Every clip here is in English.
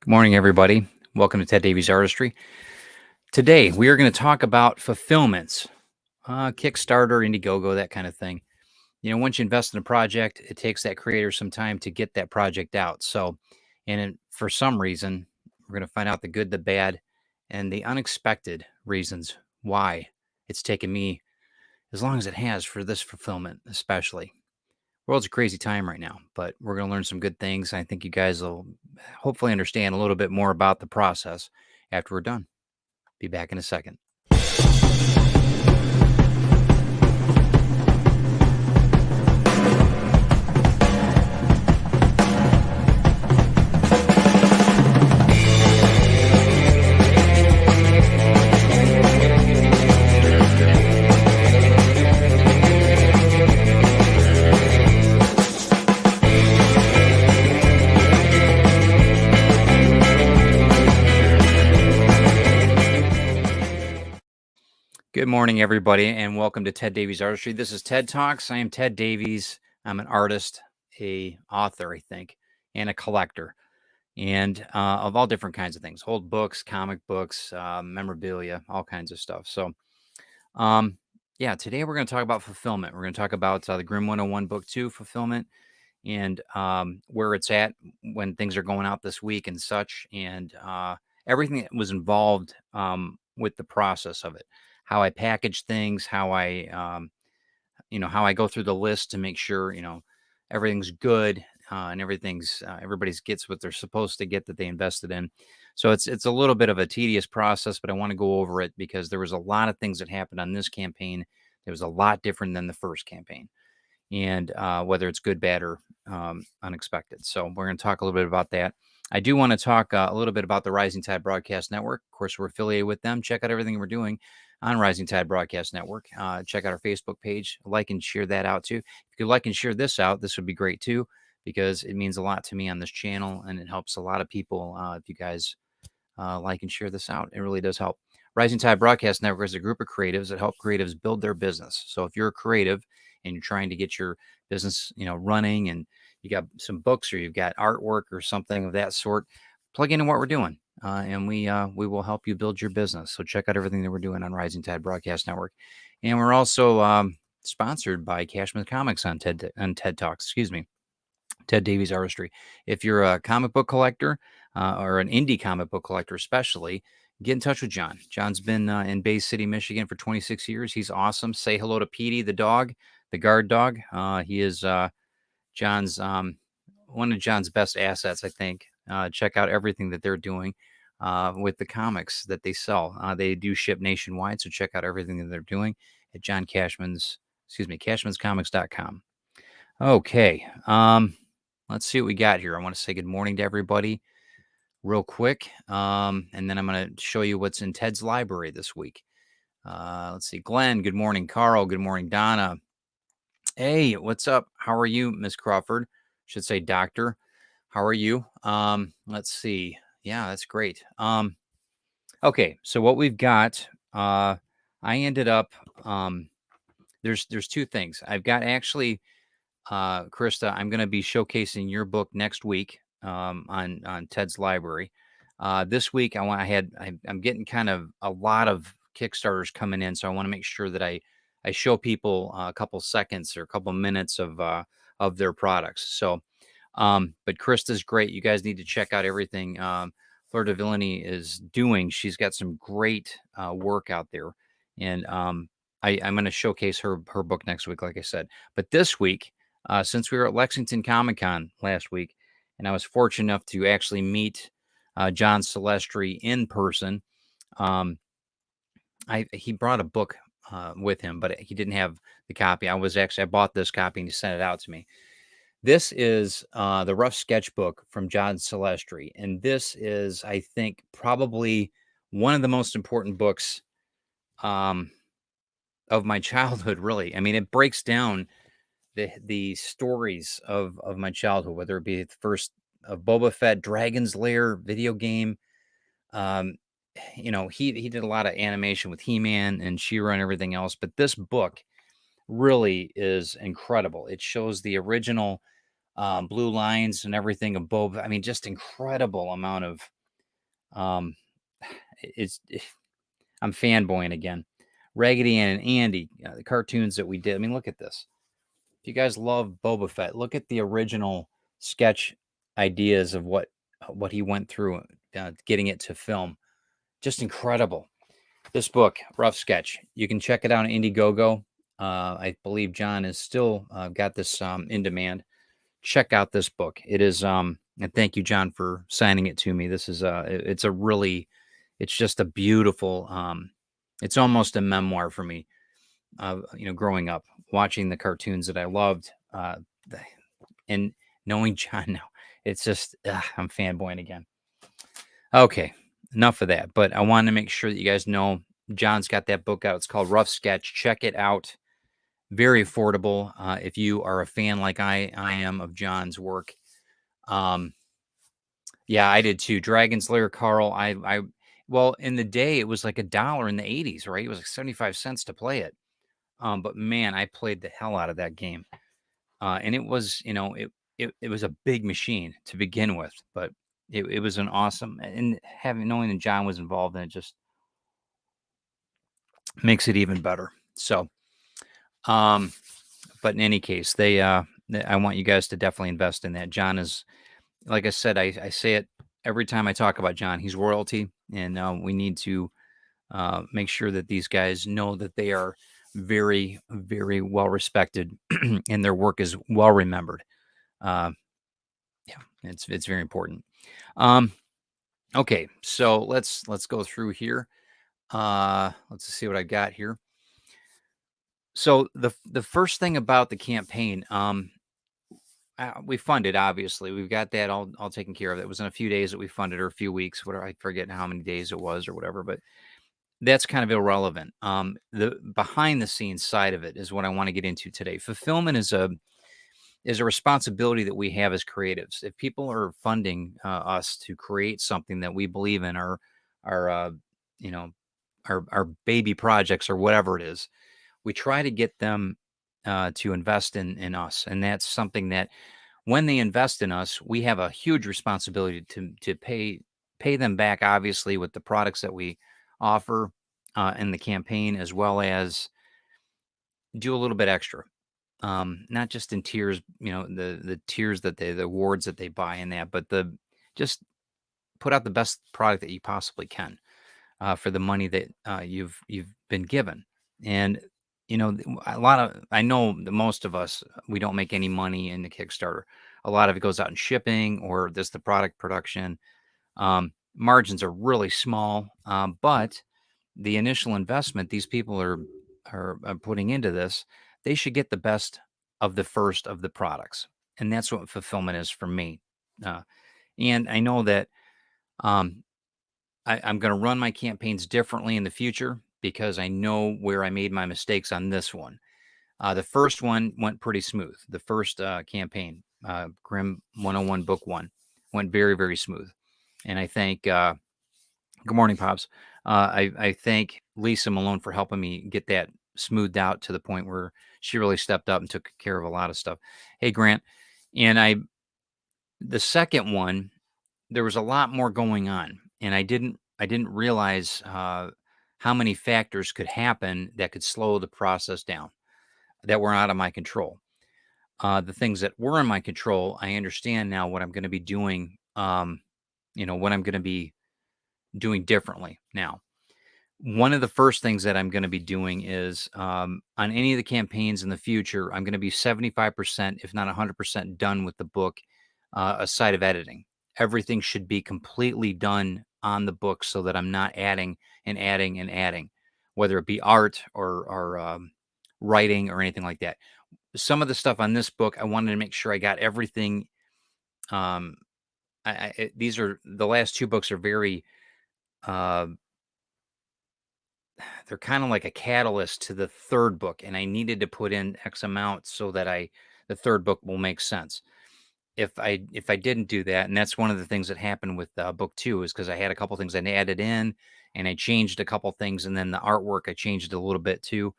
Good morning, everybody. Welcome to Ted Davies Artistry. Today, we are going to talk about fulfillments, Kickstarter, Indiegogo, that kind of thing. Once you invest in a project, it takes that creator some time to get that project out. For some reason, we're going to find out the good, the bad, and the unexpected reasons why it's taken me as long as it has for this fulfillment, especially. World's a crazy time right now, but we're going to learn some good things. I think you guys will hopefully understand a little bit more about the process after we're done. Be back in a second. Good morning, everybody, and welcome to Ted Davies Artistry. This is TED Talks. I am Ted Davies. I'm an artist, a author, I think, and a collector, and of all different kinds of things: old books, comic books, memorabilia, all kinds of stuff. Yeah, today we're going to talk about fulfillment. We're going to talk about the Grimm 101 Book 2 fulfillment and where it's at when things are going out this week and such, and everything that was involved with the process of it, how I package things, how how I go through the list to make sure everything's good and everybody's gets what they're supposed to get that they invested in. So it's a little bit of a tedious process, but I want to go over it because there was a lot of things that happened on this campaign. It was a lot different than the first campaign, and whether it's good, bad, or unexpected. So we're going to talk a little bit about that. I do want to talk a little bit about the Rising Tide Broadcast Network. Of course, we're affiliated with them. Check out everything we're doing on Rising Tide Broadcast Network. Check out our Facebook page. Like and share that out too. If you could like and share this out, this would be great too, because it means a lot to me on this channel, and it helps a lot of people if you guys like and share this out. It really does help. Rising Tide Broadcast Network is a group of creatives that help creatives build their business. So if you're a creative and you're trying to get your business, running, and you got some books or you've got artwork or something of that sort, plug into what we're doing, and we will help you build your business. So check out everything that we're doing on Rising Tide Broadcast Network, and we're also sponsored by Cashman Comics on TED Talks. Excuse me. Ted Davies Artistry. If you're a comic book collector or an indie comic book collector, especially, get in touch with John. John's been in Bay City, Michigan for 26 years. He's awesome. Say hello to Petey, the dog, the guard dog. He is John's one of John's best assets, I think. Check out everything that they're doing with the comics that they sell. They do ship nationwide, so check out everything that they're doing at cashmanscomics.com. Okay. Let's see what we got here. I want to say good morning to everybody real quick. And then I'm going to show you what's in Ted's library this week. Let's see. Glenn, good morning. Carl, good morning. Donna. Hey, what's up? How are you, Miss Crawford? Should say doctor. How are you? Let's see. Yeah, that's great. Okay, so what we've got, I ended up, there's two things. I've got actually, Krista, I'm going to be showcasing your book next week on Ted's library. This week, I'm getting kind of a lot of Kickstarters coming in, so I want to make sure that I show people a couple seconds or a couple minutes of their products. So, but Krista's great. You guys need to check out everything Fleur de Villainy is doing. She's got some great work out there, and I'm going to showcase her book next week, like I said. But this week, since we were at Lexington Comic-Con last week, and I was fortunate enough to actually meet John Celestri in person, he brought a book with him, but he didn't have the copy. I bought this copy and he sent it out to me. This is the rough sketchbook from John Celestri, and this is, I think, probably one of the most important books of my childhood, really. I mean, it breaks down the stories of my childhood, whether it be the first of Boba Fett, Dragon's Lair video game. He did a lot of animation with He-Man and She-Ra and everything else, but this book really is incredible. It shows the original blue lines and everything of Boba. I mean, just incredible amount of um, it's. I'm fanboying again. Raggedy Ann and Andy, the cartoons that we did. I mean, look at this. If you guys love Boba Fett, look at the original sketch ideas of what he went through getting it to film. Just incredible. This book, Rough Sketch, you can check it out on Indiegogo. I believe John is still got this in demand. Check out this book. It is, and thank you, John, for signing it to me. This is it's a really, it's just a beautiful. It's almost a memoir for me. Growing up, watching the cartoons that I loved, and knowing John now, it's just I'm fanboying again. Okay, enough of that. But I wanted to make sure that you guys know John's got that book out. It's called Rough Sketch. Check it out. Very affordable. If you are a fan like I am of John's work. Yeah, I did too. Dragon's Lair, Carl. Well, in the day it was like $1 in the 80s, right? It was like 75 cents to play it. But man, I played the hell out of that game. And it was, it was a big machine to begin with, but it was an awesome, and knowing that John was involved in it just makes it even better. So, but in any case, I want you guys to definitely invest in that. John is, like I said, I say it every time I talk about John. He's royalty, and we need to make sure that these guys know that they are very, very well respected, and their work is well remembered. Yeah, it's very important. Okay, so let's go through here. Let's see what I got here. So the first thing about the campaign, we funded, obviously. We've got that all taken care of. It was in a few days that we funded, or a few weeks, whatever. I forget how many days it was or whatever, but that's kind of irrelevant. The behind the scenes side of it is what I want to get into today. Fulfillment is a responsibility that we have as creatives. If people are funding us to create something that we believe in, our you know, our baby projects or whatever it is, we try to get them to invest in us, and that's something that when they invest in us, we have a huge responsibility to pay them back, obviously, with the products that we offer in the campaign, as well as do a little bit extra. Not just in tiers, the tiers that the awards that they buy in that, but just put out the best product that you possibly can for the money that you've been given. And I know that most of us, we don't make any money in the Kickstarter. A lot of it goes out in shipping or just the product production. Margins are really small, but the initial investment these people are putting into this, they should get the best of the first of the products, and that's what fulfillment is for me. Uh, and I know that um, I'm going to run my campaigns differently in the future because I know where I made my mistakes on this one. The first one went pretty smooth. The first campaign, Grim 101 Book One, went very, very smooth. And I thank, good morning, Pops. I thank Lisa Malone for helping me get that smoothed out to the point where she really stepped up and took care of a lot of stuff. Hey, Grant. And the second one, there was a lot more going on, and I didn't realize how many factors could happen that could slow the process down that were out of my control. The things that were in my control, I understand now what I'm going to be doing. What I'm going to be doing differently now. One of the first things that I'm going to be doing is on any of the campaigns in the future, I'm going to be 75%, if not 100% done with the book, aside of editing. Everything should be completely done on the book so that I'm not adding and adding and adding, whether it be art or writing or anything like that. Some of the stuff on this book, I wanted to make sure I got everything. Um, these are the last two books are very uh, they're kind of like a catalyst to the third book, and I needed to put in X amount so that the third book will make sense. If I didn't do that, and that's one of the things that happened with book two, is because I had a couple things I added in, and I changed a couple things, and then the artwork I changed a little bit too.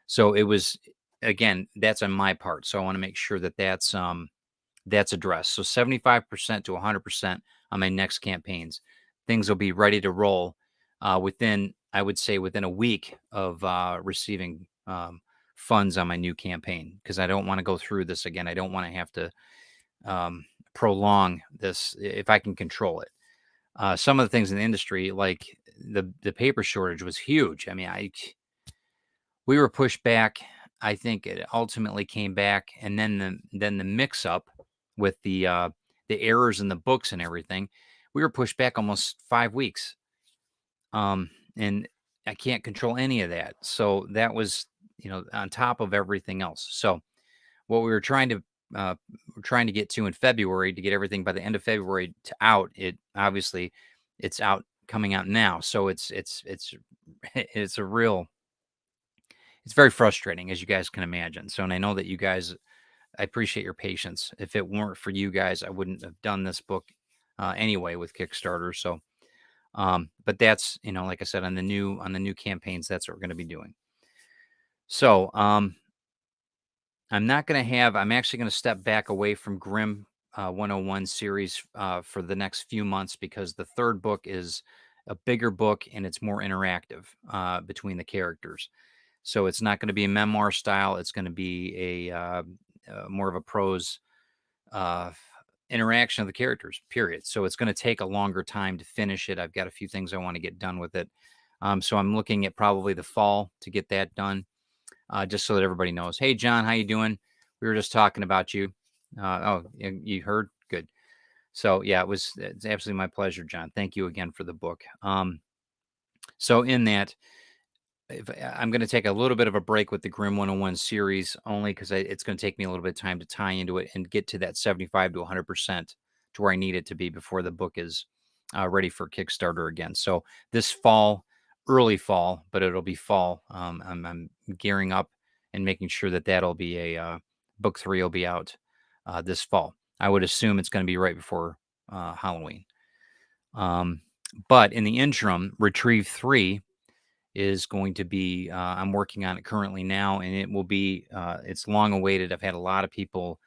So it was, again, that's on my part. So I want to make sure that that's that's addressed. So 75% to 100% on my next campaigns. Things will be ready to roll within, I would say, within a week of receiving funds on my new campaign, because I don't want to go through this again. I don't want to have to um, prolong this if I can control it. Some of the things in the industry, like the paper shortage, was huge. I mean, we were pushed back. I think it ultimately came back, and then the mix up with the errors in the books and everything, we were pushed back almost 5 weeks. And I can't control any of that. So that was, on top of everything else. So what we were trying to get to in February, to get everything by the end of February to out, it obviously it's out coming out now. So it's it's a real it's very frustrating, as you guys can imagine. So, and I know that you guys, I appreciate your patience. If it weren't for you guys, I wouldn't have done this book anyway with Kickstarter. So, but that's, like I said, on the new campaigns, that's what we're going to be doing. So, I'm actually going to step back away from Grimm 101 series for the next few months, because the third book is a bigger book and it's more interactive between the characters. So it's not going to be a memoir style. It's going to be more of a prose uh, interaction of the characters, period. So it's going to take a longer time to finish it. I've got a few things I want to get done with it. So I'm looking at probably the fall to get that done, just so that everybody knows. Hey, John, how you doing? We were just talking about you. Oh, you heard? Good. So yeah, it's absolutely my pleasure, John. Thank you again for the book. So in that, I'm going to take a little bit of a break with the Grimm 101 series, only because it's going to take me a little bit of time to tie into it and get to that 75 to 100% to where I need it to be before the book is ready for Kickstarter again. So this fall, early fall, but it'll be fall. I'm gearing up and making sure that that'll be book 3 will be out this fall. I would assume it's going to be right before Halloween. But in the interim, Retrieve 3 is going to be I'm working on it currently now, and it will be it's long awaited. I've had a lot of people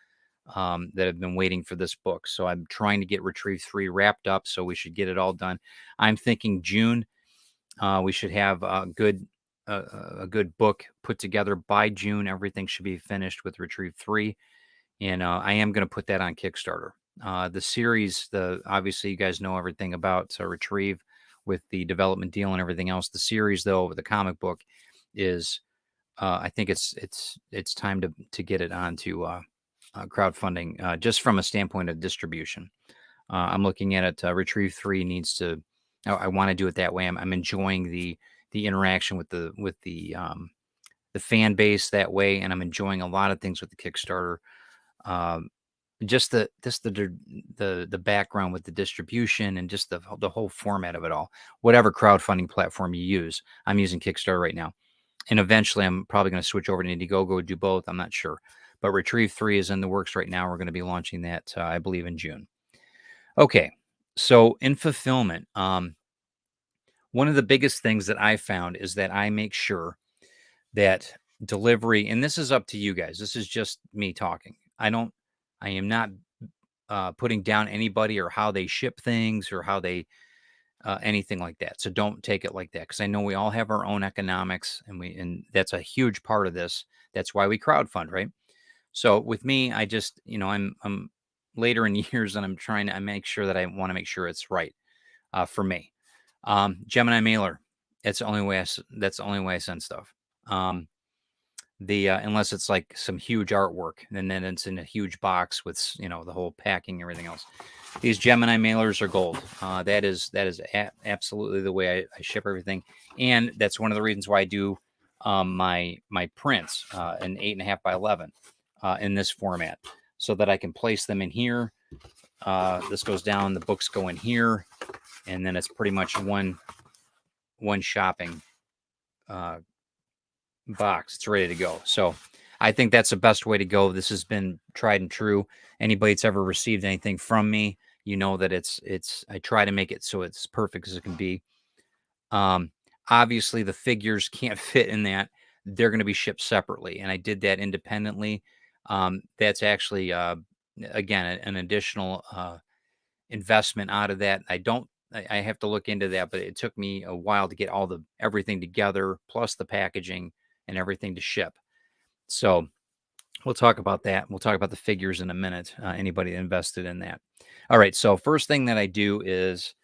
that have been waiting for this book, so I'm trying to get Retrieve 3 wrapped up, so we should get it all done. I'm thinking June. We should have a good book put together by June. Everything should be finished with Retrieve 3, and I am going to put that on Kickstarter. The series, obviously you guys know everything about Retrieve with the development deal and everything else. The series, though, the comic book, is I think it's time to get it onto crowdfunding, just from a standpoint of distribution. I'm looking at it. Retrieve 3 needs to. I want to do it that way. I'm enjoying the interaction with the fan base that way, and I'm enjoying a lot of things with the Kickstarter. Um, just the background with the distribution, and just the whole format of it all. Whatever crowdfunding platform you use, I'm using Kickstarter right now, and eventually I'm probably going to switch over to Indiegogo, do both. I'm not sure, but Retrieve 3 is in the works right now. We're going to be launching that, I believe, in June. Okay, so in fulfillment, one of the biggest things that I found is that I make sure that delivery, and this is up to you guys. This is just me talking. I am not putting down anybody or how they ship things or how they anything like that. So don't take it like that, because I know we all have our own economics, and that's a huge part of this. That's why we crowdfund, right? So with me, I just I'm later in years, and I make sure that I want to make sure it's right for me. Gemini mailer. That's the only way that's the only way I send stuff. The unless it's like some huge artwork, and then it's in a huge box with the whole packing, everything else. These Gemini mailers are gold. That is absolutely the way I ship everything, and that's one of the reasons why I do my prints in 8.5 by 11 in this format, so that I can place them in here. This goes down, the books go in here, and then it's pretty much one shopping box. It's ready to go. So I think that's the best way to go. This has been tried and true. Anybody that's ever received anything from me, that I try to make it so it's perfect as it can be. Obviously the figures can't fit in that. They're going to be shipped separately, and I did that independently. That's actually again, an additional investment out of that. I have to look into that, but it took me a while to get everything together, plus the packaging and everything to ship. So we'll talk about that. We'll talk about the figures in a minute. Anybody that invested in that. All right. So first thing that I do is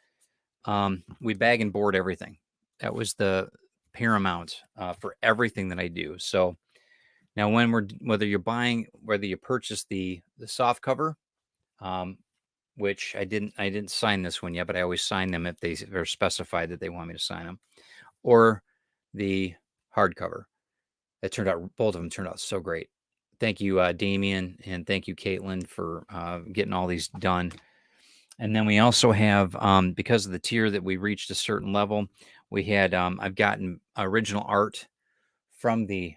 we bag and board everything. That was the paramount for everything that I do. So now whether you purchase the soft cover, um, which I didn't sign this one yet, but I always sign them if they are specified that they want me to sign them, or the hardcover. Both of them turned out so great. Thank you, Damien, and thank you, Caitlin, for getting all these done. And then we also have, because of the tier that we reached a certain level, I've gotten original art from the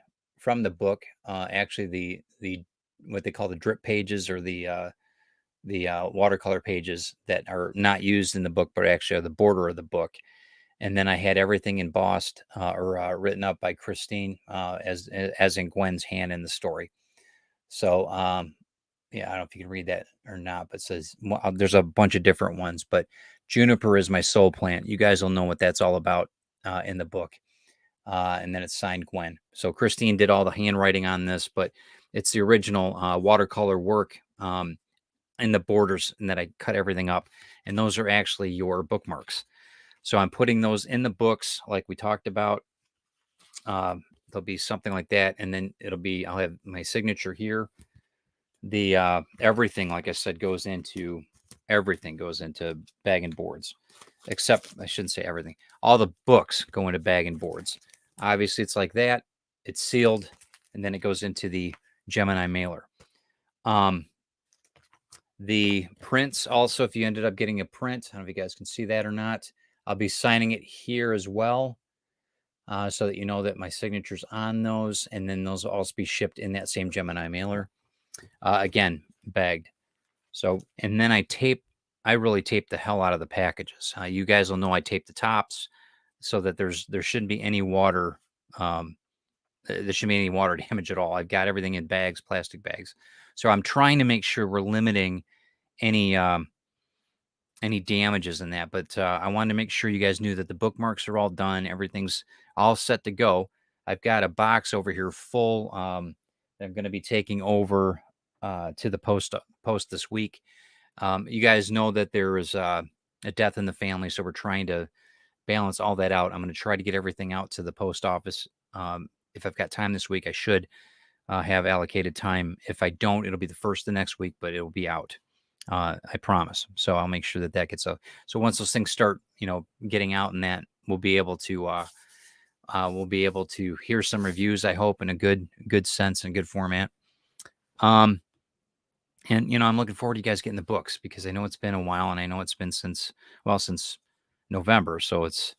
book. Actually, the what they call the drip pages, or the watercolor pages that are not used in the book, but actually are the border of the book. And then I had everything embossed or written up by Christine, as in Gwen's hand in the story. So yeah, I don't know if you can read that or not, but it says there's a bunch of different ones, but juniper is my soul plant. You guys will know what that's all about in the book. And then it's signed Gwen. So Christine did all the handwriting on this, but it's the original watercolor work in the borders, and that I cut everything up. And those are actually your bookmarks. So I'm putting those in the books like we talked about. There'll be something like that. And then I'll have my signature here. The everything, like I said, everything goes into bag and boards, except I shouldn't say everything. All the books go into bag and boards. Obviously, it's like that. It's sealed, and then it goes into the Gemini mailer. The prints also, if you ended up getting a print, I don't know if you guys can see that or not. I'll be signing it here as well, so that you know that my signature's on those, and then those will also be shipped in that same Gemini mailer. Again, bagged. So, and then I really tape the hell out of the packages. You guys will know I tape the tops so that there shouldn't be any water. There shouldn't be any water damage at all. I've got everything in bags, plastic bags. So I'm trying to make sure we're limiting any damages in that. But I wanted to make sure you guys knew that the bookmarks are all done. Everything's all set to go. I've got a box over here full that I'm going to be taking over to the post this week. You guys know that there is a death in the family, so we're trying to balance all that out. I'm going to try to get everything out to the post office. If I've got time this week, I should have allocated time. If I don't, it'll be the first of next week, but it'll be out. I promise. So I'll make sure that gets out. So once those things start, getting out, and that we'll be able to hear some reviews, I hope, in a good sense and good format. And I'm looking forward to you guys getting the books, because I know it's been a while, and I know it's been since November. So it's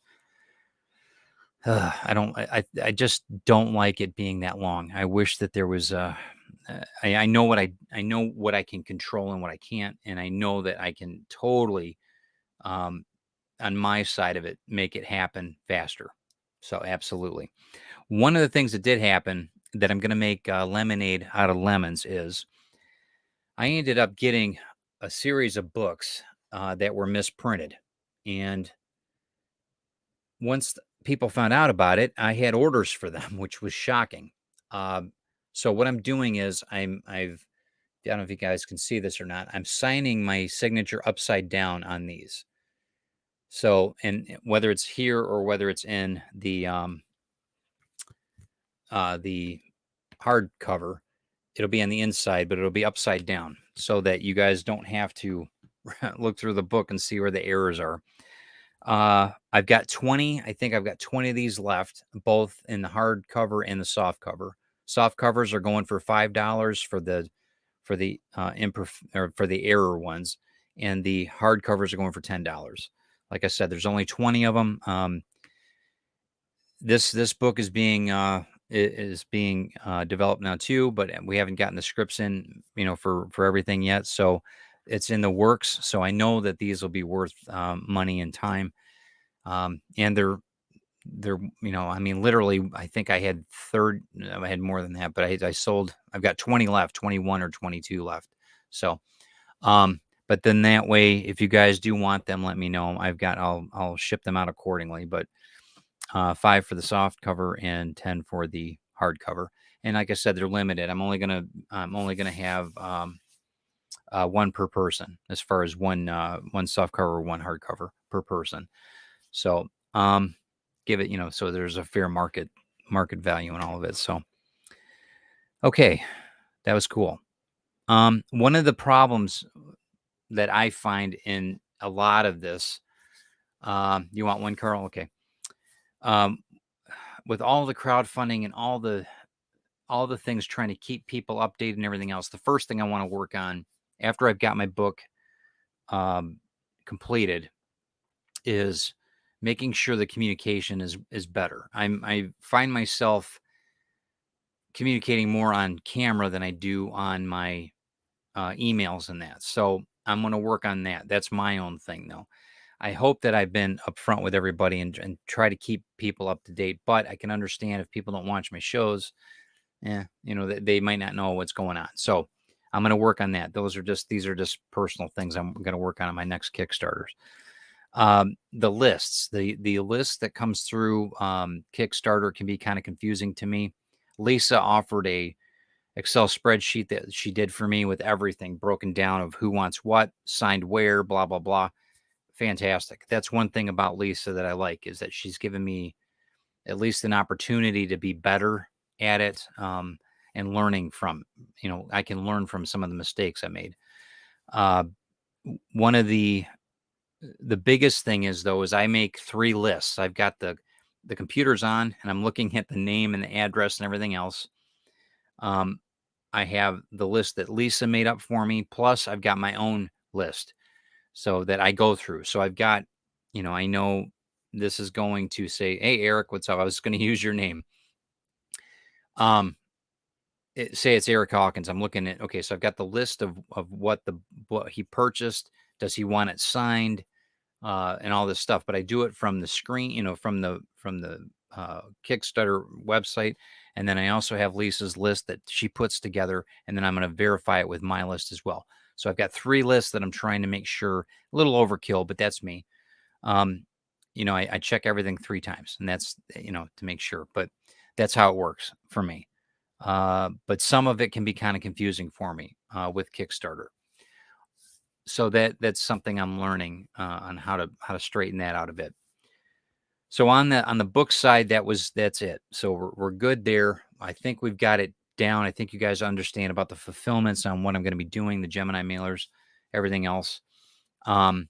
I just don't like it being that long. I wish that there was I know what I can control and what I can't, and I know that I can totally on my side of it make it happen faster. So absolutely. One of the things that did happen that I'm going to make lemonade out of lemons is I ended up getting a series of books that were misprinted, and once people found out about it, I had orders for them, which was shocking. So what I'm doing is I don't know if you guys can see this or not. I'm signing my signature upside down on these. So, and whether it's here or whether it's in the hardcover, it'll be on the inside, but it'll be upside down, so that you guys don't have to look through the book and see where the errors are. I've got 20. I think I've got 20 of these left, both in the hardcover and the soft cover. Soft covers are going for $5 for the for the error ones, and the hardcovers are going for $10. Like I said, there's only 20 of them. This book is being developed now too, but we haven't gotten the scripts in, for everything yet. So it's in the works. So I know that these will be worth money and time. And they're literally, I think I had more than that, but I've got 20 left, 21 or 22 left. So, but then that way, if you guys do want them, let me know. I'll ship them out accordingly. But 5 for the soft cover and 10 for the hardcover. And like I said, they're limited. I'm only gonna have one per person, as far as one soft cover, one hardcover per person. So give it, so there's a fair market value in all of it. So okay, that was cool. One of the problems that I find in a lot of this, you want one, Carl? Okay. Um, with all the crowdfunding and all the things trying to keep people updated and everything else, the first thing I want to work on after I've got my book um, completed is making sure the communication is better. I find myself communicating more on camera than I do on my emails and that. So I'm going to work on that. That's my own thing, though. I hope that I've been upfront with everybody and try to keep people up to date. But I can understand if people don't watch my shows, they might not know what's going on. So I'm going to work on that. These are just personal things I'm going to work on my next Kickstarters. The lists, the list that comes through Kickstarter can be kind of confusing to me. Lisa offered a Excel spreadsheet that she did for me with everything broken down of who wants what, signed where, blah, blah, blah. Fantastic. That's one thing about Lisa that I like, is that she's given me at least an opportunity to be better at it, and learning from, I can learn from some of the mistakes I made. One of the biggest thing is, though, is I make 3 lists. I've got the computers on and I'm looking at the name and the address and everything else. I have the list that Lisa made up for me, plus I've got my own list so that I go through. So I've got, I know this is going to say, "Hey, Eric, what's up?" I was going to use your name. Say it's Eric Hawkins. I'm looking at, okay, so I've got the list of what he purchased. Does he want it signed? And all this stuff, but I do it from the screen, from the Kickstarter website, and then I also have Lisa's list that she puts together, and then I'm going to verify it with my list as well. So I've got 3 lists that I'm trying to make sure. A little overkill, but that's me. I check everything 3 times, and that's to make sure. But that's how it works for me. But some of it can be kind of confusing for me with Kickstarter. So that's something I'm learning on how to straighten that out a bit. So on the book side, that's it. So we're good there. I think we've got it down. I think you guys understand about the fulfillments on what I'm going to be doing, the Gemini mailers, everything else, and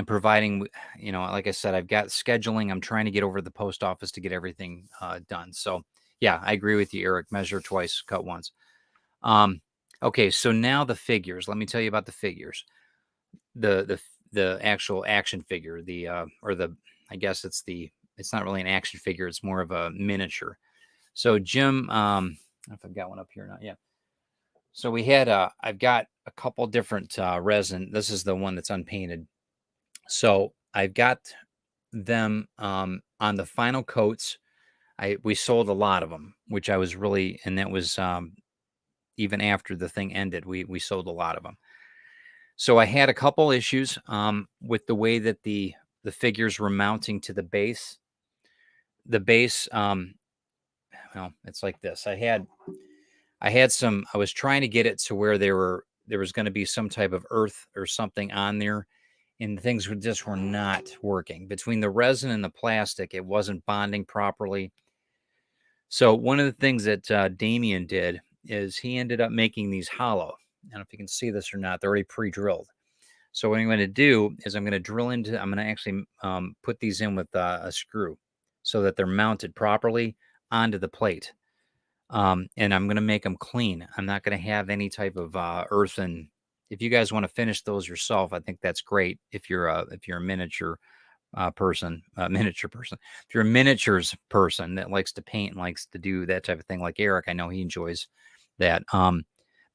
providing. Like I said, I've got scheduling. I'm trying to get over to the post office to get everything done. So yeah, I agree with you, Eric. Measure twice, cut once. Okay, so now the figures. Let me tell you about the figures. The actual action figure, I guess it's not really an action figure, it's more of a miniature. So Jim, I don't know if I've got one up here or not. Yeah. So I've got a couple different resin. This is the one that's unpainted. So I've got them on the final coats. We sold a lot of them, which I was really, and that was even after the thing ended, we sold a lot of them. So I had a couple issues with the way that the figures were mounting to the base. The base, it's like this. I was trying to get it to where there was going to be some type of earth or something on there, and things were not working. Between the resin and the plastic, it wasn't bonding properly. So one of the things that Damien did is he ended up making these hollow. I don't know if you can see this or not. They're already pre-drilled. So what I'm going to do is I'm going to actually put these in with a screw so that they're mounted properly onto the plate. And I'm going to make them clean. I'm not going to have any type of earthen. If you guys want to finish those yourself, I think that's great. If you're a miniature person, if you're a miniatures person that likes to paint and likes to do that type of thing, like Eric, I know he enjoys that.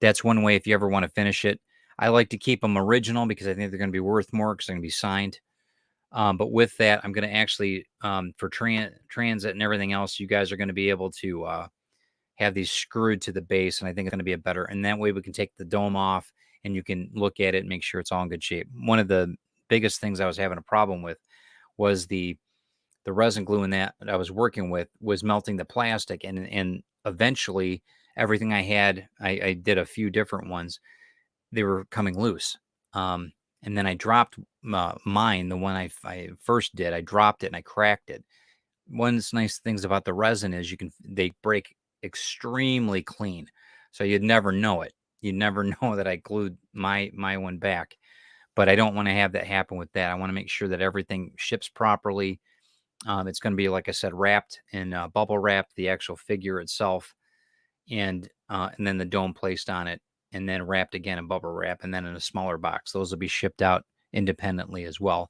That's one way if you ever want to finish it. I like to keep them original because I think they're going to be worth more because they're going to be signed. But with that, I'm going to actually, for transit and everything else, you guys are going to be able to have these screwed to the base, and I think it's going to be and that way we can take the dome off and you can look at it and make sure it's all in good shape. One of the biggest things I was having a problem with was the resin glue in that I was working with was melting the plastic, and eventually everything I had, I did a few different ones, they were coming loose. And then I dropped mine, the one I first did, I dropped it and I cracked it. One of the nice things about the resin is they break extremely clean, so you'd never know it. You'd never know that I glued my one back. But I don't want to have that happen with that. I want to make sure that everything ships properly. It's going to be, like I said, wrapped in bubble wrap, the actual figure itself, and then the dome placed on it, and then wrapped again in bubble wrap, and then in a smaller box. Those will be shipped out independently as well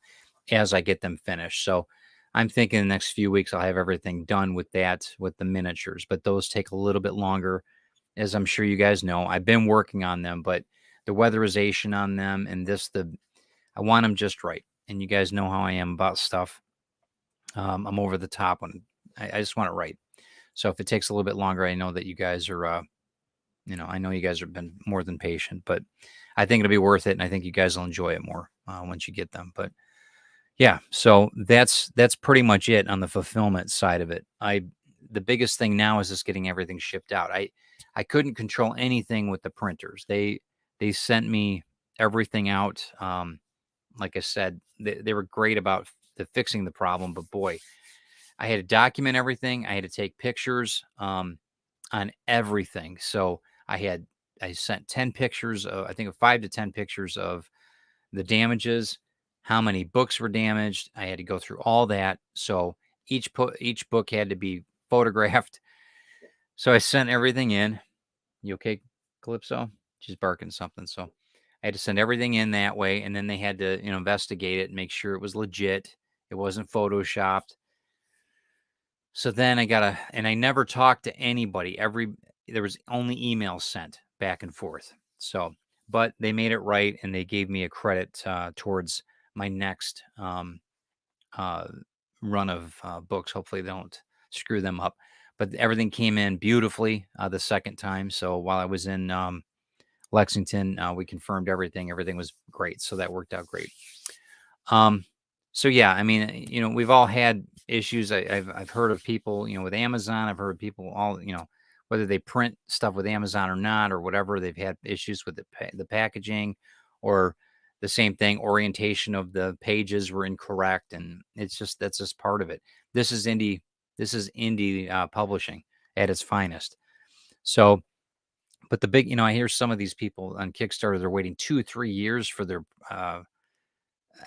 as I get them finished. So I'm thinking the next few weeks I'll have everything done with that, with the miniatures, but those take a little bit longer, as I'm sure you guys know. I've been working on them, but the weatherization on them and I want them just right. And you guys know how I am about stuff. I'm over the top when I just want it right. So if it takes a little bit longer, I know that you guys are, I know you guys have been more than patient, but I think it'll be worth it, and I think you guys will enjoy it more once you get them. But yeah, so that's pretty much it on the fulfillment side of it. The biggest thing now is just getting everything shipped out. I couldn't control anything with the printers. They sent me everything out. Like I said, they were great about fixing the problem, but boy, I had to document everything. I had to take pictures on everything. So I sent 10 pictures, I think 5 to 10 pictures of the damages, how many books were damaged. I had to go through all that. So each book had to be photographed. So I sent everything in. You okay, Calypso? She's barking something. So I had to send everything in that way, and then they had to, investigate it and make sure it was legit. It wasn't photoshopped. So then and I never talked to anybody. There was only emails sent back and forth. So, but they made it right, and they gave me a credit towards my next uh, run of books. Hopefully, they don't screw them up. But everything came in beautifully the second time. So while I was in Lexington, we confirmed everything. Everything was great. So that worked out great. Um, so yeah, I mean, we've all had issues. I've heard of people, with Amazon. I've heard of people whether they print stuff with Amazon or not, or whatever. They've had issues with the packaging, or the same thing. Orientation of the pages were incorrect, and that's just part of it. This is indie. This is indie publishing at its finest. So, but I hear some of these people on Kickstarter, they're waiting 2 or 3 years for their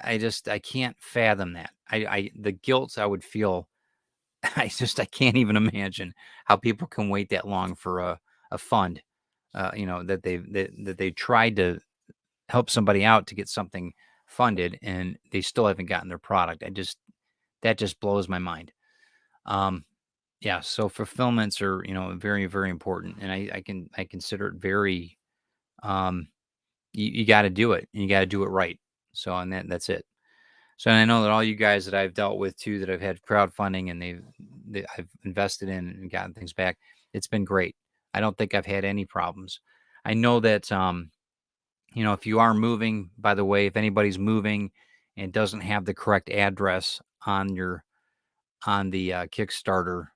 I can't fathom that. The guilt I would feel, I can't even imagine how people can wait that long for a fund, that they tried to help somebody out to get something funded, and they still haven't gotten their product. That just blows my mind. Yeah, so fulfillments are, very, very important, and I consider it very, um, you got to do it, and you got to do it right. So, and that's it. So, and I know that all you guys that I've dealt with too, that I've had crowdfunding and I've invested in and gotten things back, it's been great. I don't think I've had any problems. I know that, if you are moving, by the way, if anybody's moving and doesn't have the correct address on the Kickstarter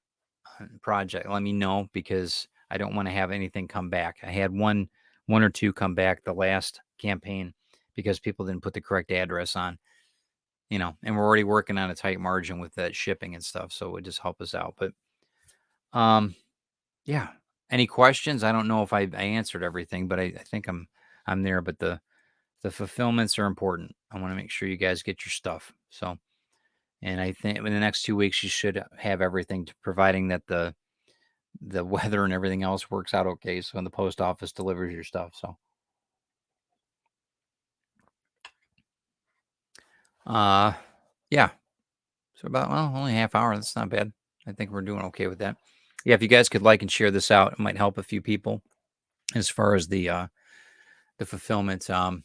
project, let me know, because I don't want to have anything come back. I had one or two come back the last campaign because people didn't put the correct address on. And we're already working on a tight margin with that shipping and stuff, so it would just help us out. But yeah. Any questions? I don't know if I answered everything, but I think I'm there. But the fulfillments are important. I want to make sure you guys get your stuff. So, and I think in the next 2 weeks you should have everything, providing that the weather and everything else works out okay. So when the post office delivers your stuff. So yeah. So about, well, only a half hour. That's not bad. I think we're doing okay with that. Yeah, if you guys could like and share this out, it might help a few people as far as the fulfillment. Wow.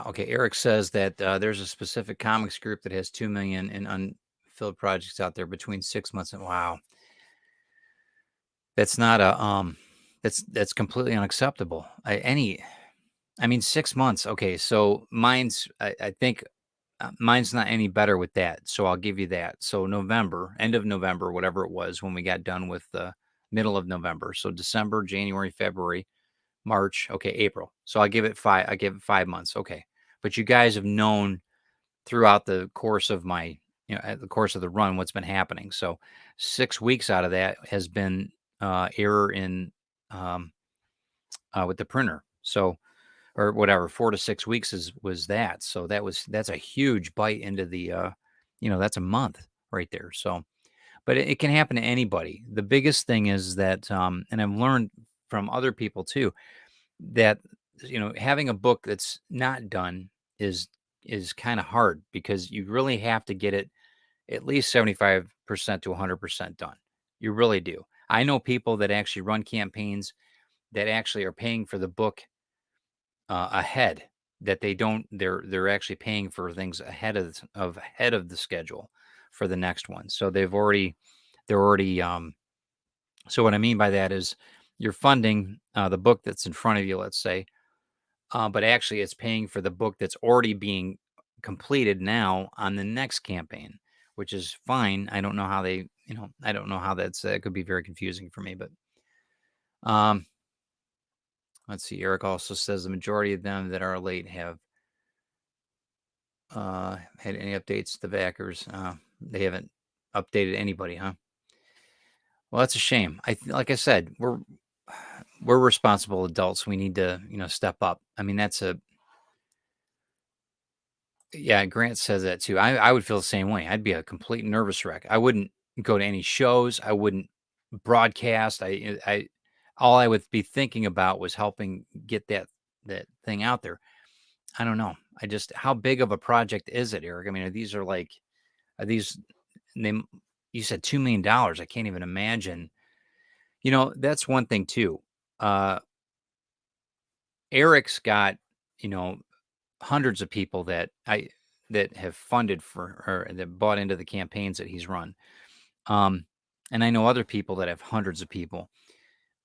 Okay. Eric says that there's a specific comics group that has 2 million in unfilled projects out there between 6 months and wow. That's not a That's completely unacceptable. I mean, 6 months. Okay, so I think mine's not any better with that. So I'll give you that. So November, end of November, whatever it was when we got done with the middle of November. So December, January, February, March, okay, April. So I give it 5 months. Okay. But you guys have known throughout the course of at the course of the run, what's been happening. So 6 weeks out of that has been error in um, with the printer. So or whatever, 4 to 6 weeks was that. So that's a huge bite into that's a month right there. So, but it can happen to anybody. The biggest thing is that, and I've learned from other people too, that having a book that's not done is kind of hard because you really have to get it at least 75% to 100% done. You really do. I know people that actually run campaigns that actually are paying for the book ahead, that they're actually paying for things ahead of the schedule for the next one. So they're already so what I mean by that is you're funding the book that's in front of you, let's say, but actually it's paying for the book that's already being completed now on the next campaign, which is fine. I don't know how I don't know how that's it could be very confusing for me, but um let's see. Eric also says the majority of them that are late have had any updates to the backers. They haven't updated anybody, huh? Well, that's a shame. Like I said, we're responsible adults. We need to, step up. I mean, yeah, Grant says that too. I would feel the same way. I'd be a complete nervous wreck. I wouldn't go to any shows. I wouldn't broadcast. All I would be thinking about was helping get that thing out there. I don't know. How big of a project is it, Eric? I mean, are these they you said $2 million. I can't even imagine. That's one thing too. Uh, Eric's got, you know, hundreds of people that have funded for or that bought into the campaigns that he's run. Um, and I know other people that have hundreds of people.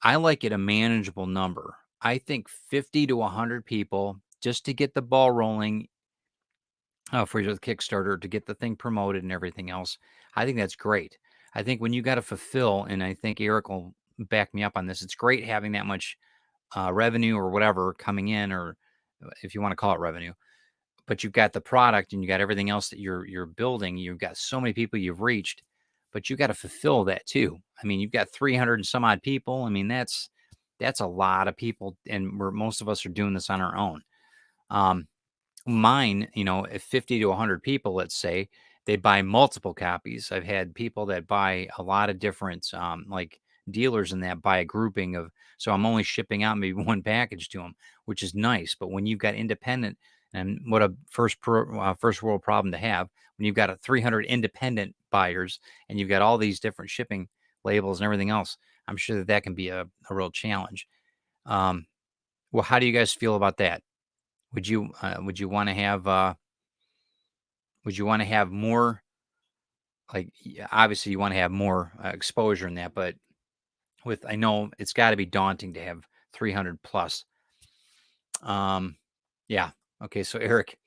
I like it a manageable number. I think 50 to 100 people just to get the ball rolling for the Kickstarter to get the thing promoted and everything else. I think that's great. I think when you got to fulfill, and I think Eric will back me up on this, it's great having that much revenue or whatever coming in, or if you want to call it revenue, but you've got the product and you got everything else that you're building. You've got so many people you've reached, but you got to fulfill that too. I mean, you've got 300 and some odd people. I mean, that's a lot of people, and most of us are doing this on our own. Um, Mine, if 50 to 100 people, let's say, they buy multiple copies. I've had people that buy a lot of different, like dealers in that buy a grouping of, so I'm only shipping out maybe one package to them, which is nice. But when you've got independent, and what a first world problem to have, when you've got a 300 independent buyers and you've got all these different shipping labels and everything else, I'm sure that can be a real challenge. Um, well, how do you guys feel about that? Would you want to have more, like, obviously you want to have more exposure in that, but I know it's got to be daunting to have 300 plus. Um, yeah. Okay. So Eric,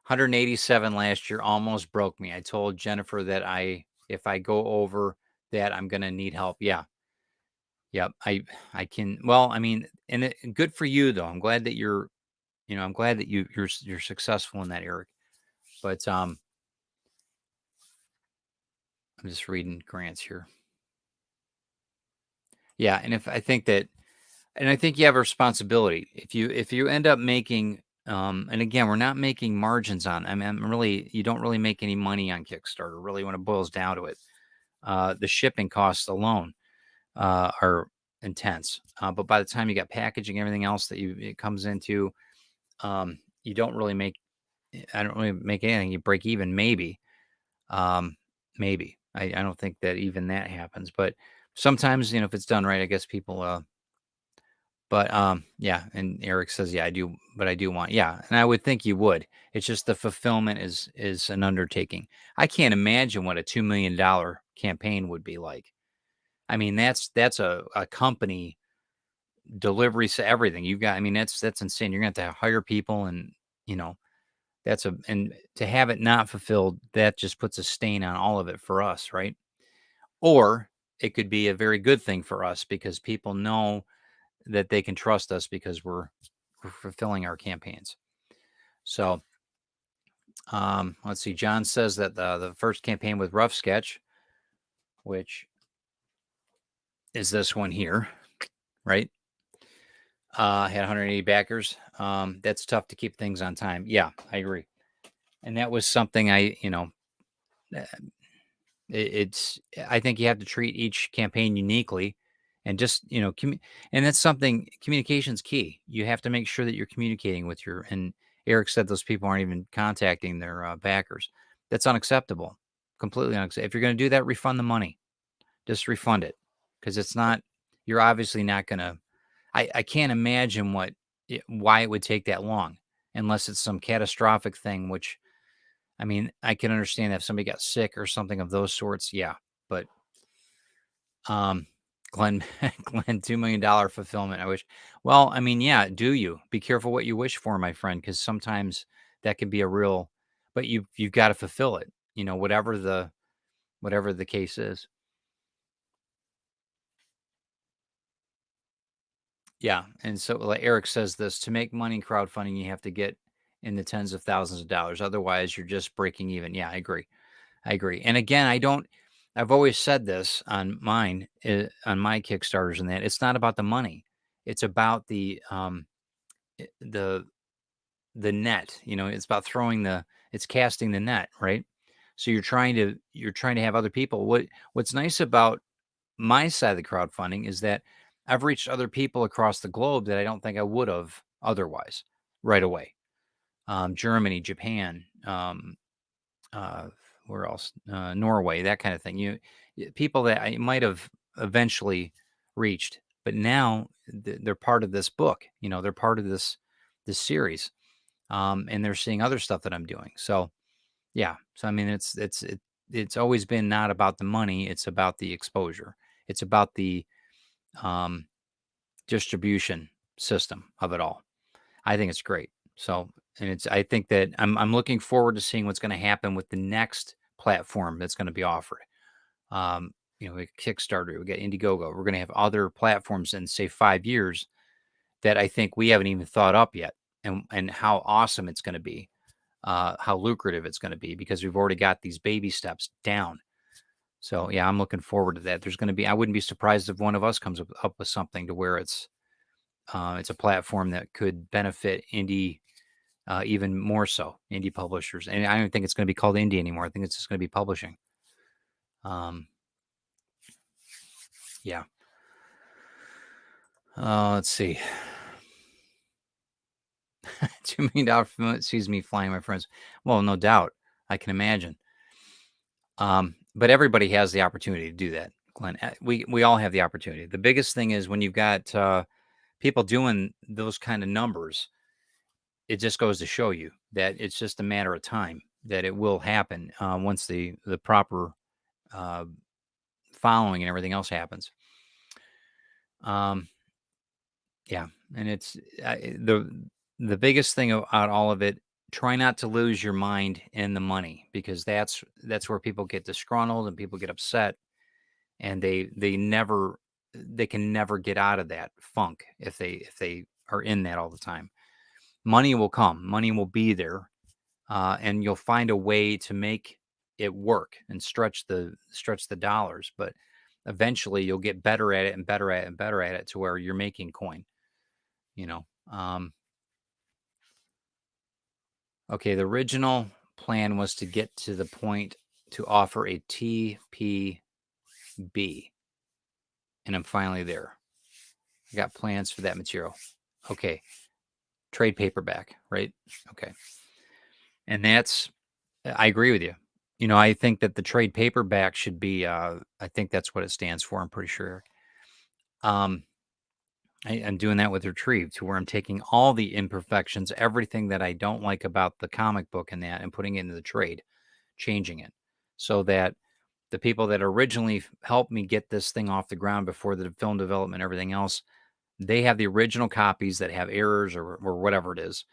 187 last year almost broke me. I told Jennifer that if I go over that, I'm going to need help. Yeah. Yep. I can, well, I mean, and good for you though. I'm glad that I'm glad that you're successful in that, Eric. But, I'm just reading Grants here. Yeah, and if I think that, and I think you have a responsibility. If you end up making, and again, we're not making margins on. I mean, you don't really make any money on Kickstarter. Really, when it boils down to it, the shipping costs alone are intense. But by the time you got packaging, everything else that it comes into, you don't really make. I don't really make anything. You break even, maybe. Um, maybe. I don't think that even that happens, but sometimes, if it's done right, I guess people, but, yeah, and Eric says, yeah, I do, but I do want, yeah, and I would think you would. It's just the fulfillment is an undertaking. I can't imagine what a $2 million campaign would be like. I mean, that's a company, deliveries to everything. You've got, I mean, that's insane. You're going to have to hire people and, you know, and to have it not fulfilled, that just puts a stain on all of it for us, right? Or it could be a very good thing for us because people know that they can trust us because we're fulfilling our campaigns. So, let's see. John says that the first campaign with Rough Sketch, which is this one here, right? Had 180 backers. That's tough to keep things on time. Yeah, I agree. And that was something uh, it's I think you have to treat each campaign uniquely and just, and that's something communication's key. You have to make sure that you're communicating with and Eric said those people aren't even contacting their backers. That's unacceptable. Completely unacceptable. If you're going to do that, refund the money. Just refund it because it's not, you're obviously not going to, I can't imagine why it would take that long unless it's some catastrophic thing, which I mean, I can understand that if somebody got sick or something of those sorts, yeah. But um, Glenn, Glenn, $2 million fulfillment. I wish. Well, I mean, yeah. Do you be careful what you wish for, my friend? Because sometimes that can be a real. But you've got to fulfill it. Whatever the case is. Yeah, and so like Eric says this to make money in crowdfunding, you have to get in the tens of thousands of dollars. Otherwise, you're just breaking even. Yeah, I agree. I agree. And again, I've always said this on mine, on my Kickstarters and that it's not about the money. It's about i- the, the net, it's about it's casting the net, right? So you're trying to have other people. What's nice about my side of the crowdfunding is that I've reached other people across the globe that I don't think I would have otherwise right away. Germany, Japan, uh, where else? Norway, that kind of thing. People that I might have eventually reached, but now they're part of this book. They're part of this series, and they're seeing other stuff that I'm doing. So yeah, so I mean, it's always been not about the money; it's about the exposure. It's about the um, distribution system of it all. I think it's great. So, and I think that I'm looking forward to seeing what's going to happen with the next platform that's going to be offered. We Kickstarter, we got Indiegogo. We're going to have other platforms in say 5 years that I think we haven't even thought up yet, and how awesome it's going to be, how lucrative it's going to be because we've already got these baby steps down. So yeah, I'm looking forward to that. There's going to be, I wouldn't be surprised if one of us comes up with something to where it's a platform that could benefit indie, even more so indie publishers. And I don't think it's going to be called indie anymore. I think it's just going to be publishing. Um, yeah. Let's see. $2 million fulfillment sees me flying, my friends. Well, no doubt. I can imagine. But everybody has the opportunity to do that, Glenn. We all have the opportunity. The biggest thing is when you've got people doing those kind of numbers, it just goes to show you that it's just a matter of time that it will happen once the proper uh, following and everything else happens. Um, yeah, and it's the biggest thing about all of it. Try not to lose your mind in the money because that's where people get disgruntled and people get upset, and they can never get out of that funk if they are in that all the time. Money will come, money will be there, and you'll find a way to make it work and stretch the dollars. But eventually, you'll get better at it and better at it and better at it to where you're making coin. You know. Okay, the original plan was to get to the point to offer a TPB, and I'm finally there. I got plans for that material. Okay, trade paperback, right? Okay, and I agree with you. I think that the trade paperback should be, I think that's what it stands for. I'm pretty sure. Um, I'm doing that with Retrieve to where I'm taking all the imperfections, everything that I don't like about the comic book and that, and putting it into the trade, changing it so that the people that originally helped me get this thing off the ground before the film development, everything else, They have the original copies that have errors or whatever it is,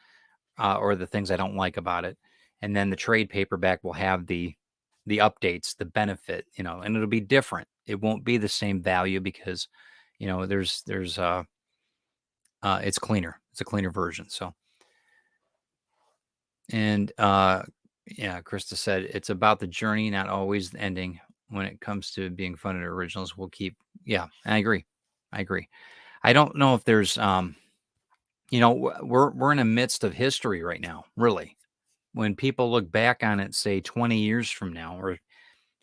or the things I don't like about it. And then the trade paperback will have the updates, the benefit, and it'll be different. It won't be the same value because, there's it's cleaner. It's a cleaner version. So, and yeah, Krista said it's about the journey, not always the ending. When it comes to being funded originals, we'll keep. Yeah, I agree. I agree. I don't know if there's we're in the midst of history right now, really. When people look back on it, say 20 years from now, or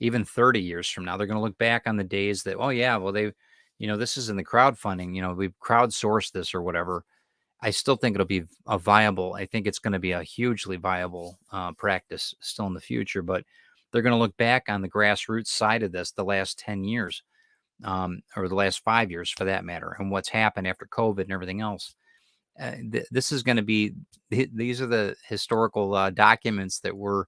even 30 years from now, they're going to look back on the days that, oh yeah, well this is in the crowdfunding, we've crowdsourced this or whatever. I still think it'll be a viable. I think it's going to be a hugely viable practice still in the future, but they're going to look back on the grassroots side of this the last 10 years, or the last 5 years for that matter, and what's happened after COVID and everything else. This is going to be, these are the historical documents that we're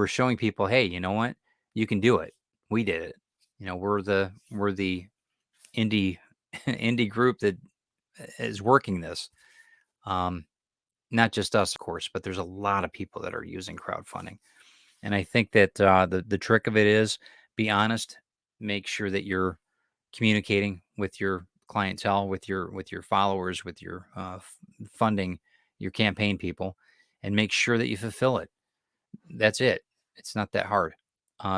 showing people, hey, you know what? You can do it. We did it. We're the indie indie group that is working this. Not just us, of course, but there's a lot of people that are using crowdfunding. And I think that the trick of it is be honest, make sure that you're communicating with your clientele, with your followers, with your funding, your campaign people, and make sure that you fulfill it. That's it. It's not that hard.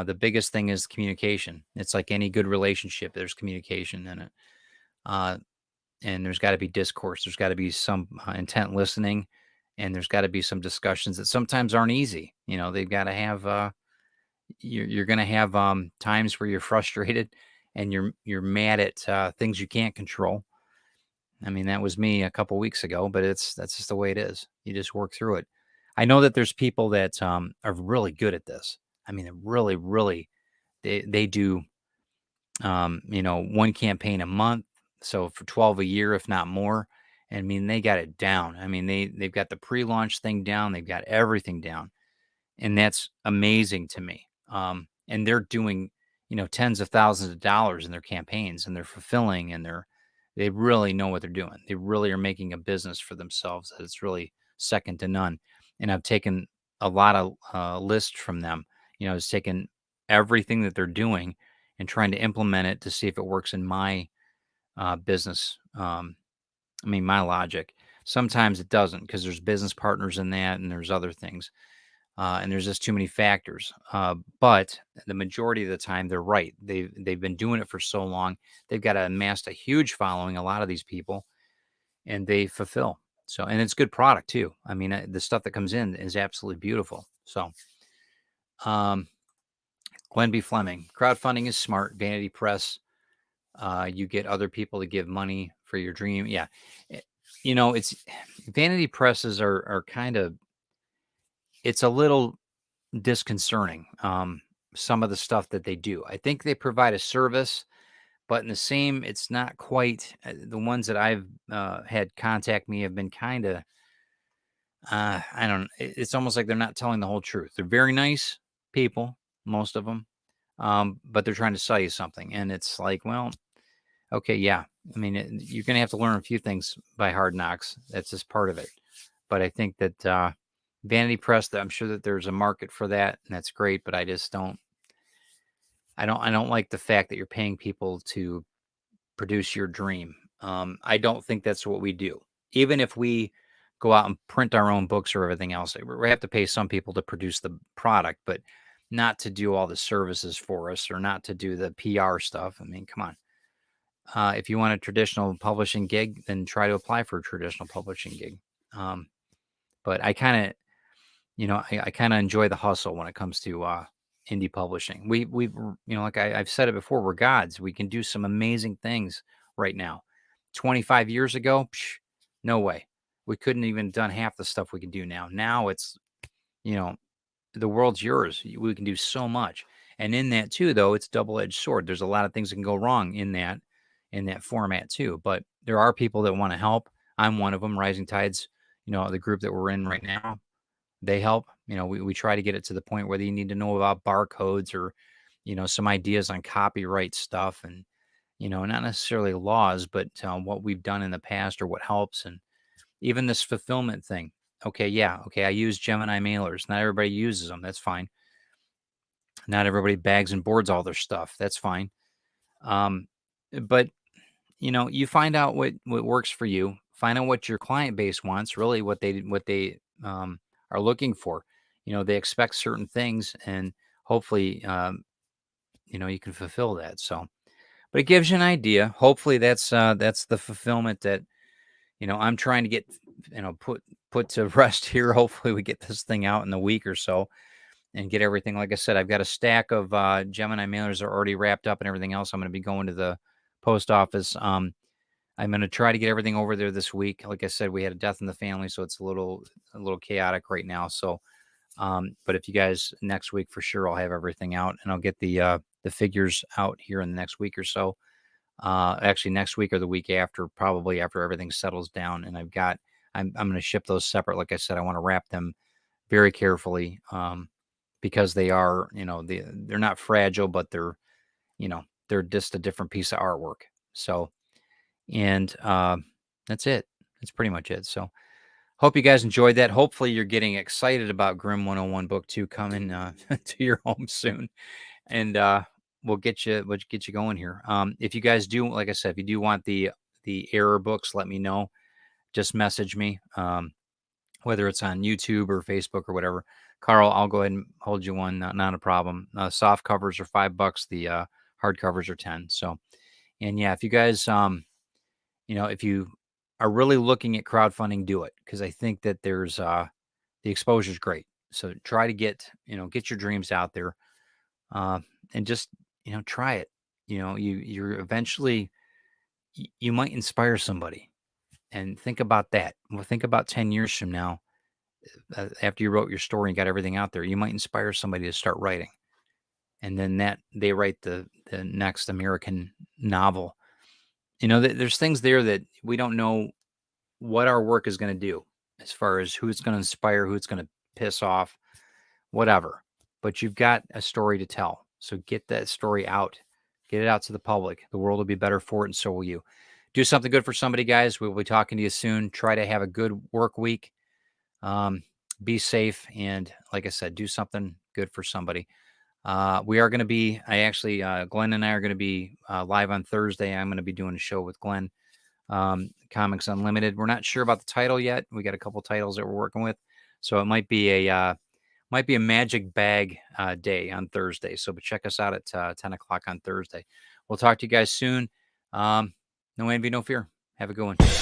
The biggest thing is communication. It's like any good relationship. There's communication in it, and there's got to be discourse. There's got to be some intent listening, and there's got to be some discussions that sometimes aren't easy. They've got to have. You're going to have times where you're frustrated, and you're mad at things you can't control. I mean, that was me a couple weeks ago, but that's just the way it is. You just work through it. I know that there's people that are really good at this. I mean, they're really, really, they do, one campaign a month, so for 12 a year, if not more. I mean, they got it down. I mean, they've got the pre-launch thing down. They've got everything down, and that's amazing to me. And they're doing, tens of thousands of dollars in their campaigns, and they're fulfilling, and they really know what they're doing. They really are making a business for themselves that it's really second to none. And I've taken a lot of lists from them. It's taken everything that they're doing and trying to implement it to see if it works in my business. I mean, my logic. Sometimes it doesn't because there's business partners in that, and there's other things, and there's just too many factors. But the majority of the time, they're right. They've been doing it for so long. They've got amassed a huge following. A lot of these people, and they fulfill. So, and it's good product too. I mean, the stuff that comes in is absolutely beautiful. So, um, Glenn B. Fleming, crowdfunding is smart. Vanity Press, you get other people to give money for your dream. Yeah, Eh, it's vanity presses are kind of, it's a little disconcerting. Some of the stuff that they do, I think they provide a service, but in the same, it's not quite. The ones that I've had contact me have been kind of, I don't. It's almost like they're not telling the whole truth. They're very nice people, most of them, but they're trying to sell you something, and it's like, well, okay, yeah. I mean, you're going to have to learn a few things by hard knocks. That's just part of it. But I think that Vanity Press, I'm sure that there's a market for that, and that's great. But I just don't. I don't like the fact that you're paying people to produce your dream. I don't think that's what we do. Even if we go out and print our own books or everything else, we have to pay some people to produce the product, but not to do all the services for us or not to do the PR stuff. I mean, come on. If you want a traditional publishing gig, then try to apply for a traditional publishing gig. But I kind of, I kind of enjoy the hustle when it comes to indie publishing. Like I've said it before, we're gods. We can do some amazing things right now. 25 years ago, no way. We couldn't even done half the stuff we can do now. Now it's, you know, the world's yours. We can do so much. And in that too, though, it's a double-edged sword. There's a lot of things that can go wrong in that format too. But there are people that want to help. I'm one of them. Rising Tides, the group that we're in right now, they help. We try to get it to the point where you need to know about barcodes or, some ideas on copyright stuff. And, not necessarily laws, but what we've done in the past or what helps. And even this fulfillment thing. Okay, yeah, okay, I use Gemini mailers. Not everybody uses them. That's fine. Not everybody bags and boards all their stuff. That's fine. Um, but you find out what works for you. Find out what your client base wants. Really, what they are looking for. They expect certain things, and hopefully, you can fulfill that. So, but it gives you an idea. Hopefully, that's the fulfillment that I'm trying to get put to rest here. Hopefully, we get this thing out in a week or so and get everything. Like I said, I've got a stack of Gemini mailers that are already wrapped up and everything else. I'm going to be going to the post office. I'm going to try to get everything over there this week. Like I said, we had a death in the family, so it's a little chaotic right now. So, but if you guys next week for sure, I'll have everything out and I'll get the figures out here in the next week or so. Actually, next week or the week after, probably after everything settles down. And I'm going to ship those separate. Like I said, I want to wrap them very carefully because they are, they're not fragile, but they're just a different piece of artwork. So, and that's it. That's pretty much it. So, hope you guys enjoyed that. Hopefully, you're getting excited about Grimm 101 Book 2 coming to your home soon. And we'll get you going here. If you guys do, like I said, if you do want the error books, let me know. Just message me, whether it's on YouTube or Facebook or whatever. Carl, I'll go ahead and hold you one. Not a problem. Soft covers are $5. The hard covers are 10. So, and yeah, if you guys, if you are really looking at crowdfunding, do it because I think that there's the exposure is great. So try to get your dreams out there, and just try it. You're eventually you might inspire somebody, and think about that. Well, think about 10 years from now, after you wrote your story and got everything out there, you might inspire somebody to start writing, and then that they write the next American novel. There's things there that we don't know what our work is going to do as far as who it's going to inspire, who it's going to piss off, whatever. But you've got a story to tell. So get that story out. Get it out to the public. The world will be better for it, and so will you. Do something good for somebody, guys. We'll be talking to you soon. Try to have a good work week. Be safe. And like I said, do something good for somebody. We are going to be, Glenn and I are going to be live on Thursday. I'm going to be doing a show with Glenn, Comics Unlimited. We're not sure about the title yet. We got a couple titles that we're working with. So it might be a magic bag day on Thursday. So but check us out at 10 o'clock on Thursday. We'll talk to you guys soon. No envy, no fear. Have a good one.